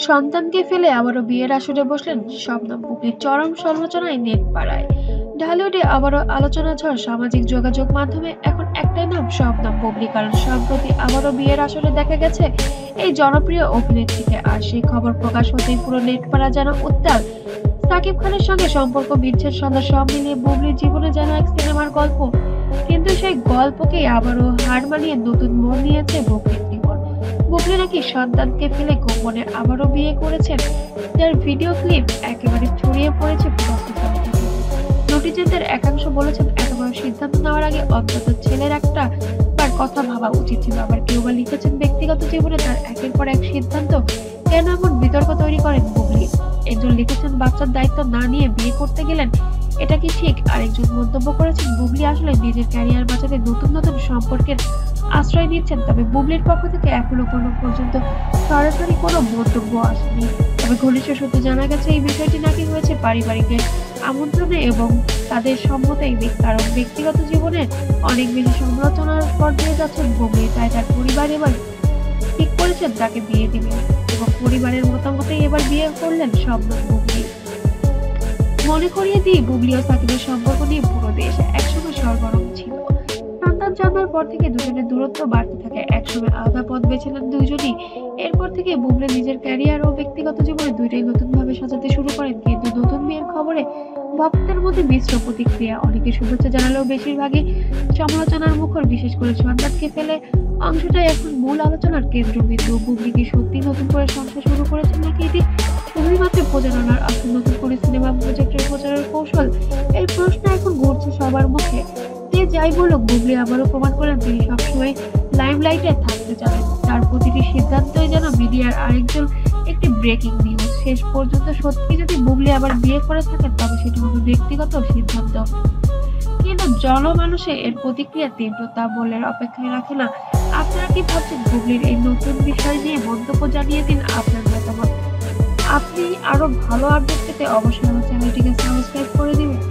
সন্তানকে ফেলে আবারও বিয়ের আসরে বসলেন শবনম বুবলির চরম সমালোচনায় নেট পাড়ায়। ঢালিউডে আবারও আলোচনা ঝড় সামাজিক যোগাযোগ মাধ্যমে এখন একটাই নাম শবনম বুবলি, কারণ সম্প্রতি আবারও বিয়ের আসরে দেখা গেছে এই জনপ্রিয় অভিনেত্রীকে। আর সেই খবর প্রকাশ হতেই পুরো নেট পাড়া যেন উত্তাল। সাকিব খানের সঙ্গে সম্পর্ক বিচ্ছেদ সন্ধ্যা সব মিলিয়ে বুবলির জীবনে যেন এক সিনেমার গল্প, কিন্তু সেই গল্পকেই আবারও হার মানিয়ে নতুন মোড় নিয়েছে বুবলির জীবন। বুবলি নাকি সন্তানকে ফেলে গোপনে আবারও বিয়ে করেছেন, যার ভিডিও ক্লিপ একেবারে ছড়িয়ে পড়েছে পুরো সোশ্যাল মিডিয়ায়। নেটিজেনদের একাংশ বলেছেন এত বড় সিদ্ধান্ত নেওয়ার আগে অন্তত ছেলের একটা বার কথা ভাবা উচিত ছিল। আবার কেউ বা লিখেছেন ব্যক্তিগত জীবনে তার একের পর এক সিদ্ধান্ত কেন এমন বিতর্ক তৈরি করেন বুবলি। একজন লিখেছেন বাচ্চার দায়িত্ব না নিয়ে বিয়ে করতে গেলেন, এটা কি ঠিক? আরেকজন মন্তব্য করেছেন বুবলি আসলে নিজের ক্যারিয়ার বাঁচাতে নতুন নতুন সম্পর্কের আশ্রয় নিচ্ছেন। তবে বুবলির পক্ষ থেকে এখনো কোনো পর্যন্ত সরাসরি কোনো মন্তব্য আসেনি। তবে ঘনিষ্ঠ সূত্রে জানা গেছে এই বিষয়টি নাকি হয়েছে পারিবারিকের আমন্ত্রণে এবং তাদের সম্মতেই, কারণ ব্যক্তিগত জীবনে অনেক বেশি সমালোচনার পর্যায়ে যাচ্ছেন বুবলি, তাই তার পরিবার এবার ঠিক করেছেন তাকে বিয়ে দিবেন এবং পরিবারের মতামতেই এবার বিয়ে করলেন শবনম বুবলি। মনে করিয়ে দিই, বুবলি ও সাকিবের সম্পর্ক নিয়ে পুরো দেশ একসময় সরগরম ছিল। সন্তান জন্মের পর থেকে দুজনের দূরত্ব বাড়তে থাকে, একসময় আলাদা পথ বেছে নেন দুইজনই। এরপর থেকে বুবলি নিজের ক্যারিয়ার ও ব্যক্তিগত জীবনে দুইটাই নতুন ভাবে সাজাতে শুরু করেন। কিন্তু নতুন বিয়ের খবরে ভক্তদের মধ্যে মিশ্র প্রতিক্রিয়া। অনেকে শুভেচ্ছা জানালেও বেশিরভাগই সমালোচনার মুখর। বিশেষ করে সন্তানকে ফেলে অংশটাই এখন মূল আলোচনার কেন্দ্রবিন্দু। বুবলি কি সত্যি নতুন করে সংসার শুরু করেছেন, নাকি এটি শুধুমাত্র প্রচারণার আসল নতুন করে সিনেমা প্রজেক্টের প্রচারের কৌশল? এই প্রশ্ন এখন ঘুরছে সবার মুখে। যে যাই বলুক, বুবলি আবারও প্রমাণ করেন তিনি সবসময় লাইমলাইটে থাকতে চান। তার প্রতিটি সিদ্ধান্তই যেন মিডিয়ার আরেকজন একটি ব্রেকিং নিউজ। শেষ পর্যন্ত সত্যি যদি বুবলি আবার বিয়ে করে থাকেন, তবে সেটি হবে ব্যক্তিগত সিদ্ধান্ত, কিন্তু জনমানুষে এর প্রতিক্রিয়া তীব্রতা বলে অপেক্ষায় রাখে না। আপনারা কি ভাবছেন বুবলির এই নতুন বিষয় নিয়ে? মন্তব্য জানিয়ে দিন আপনার মতামত। আপনি আরো ভালো আপডেট পেতে অবশ্যই আমার চ্যানেলটিকে সাবস্ক্রাইব করে দিবেন।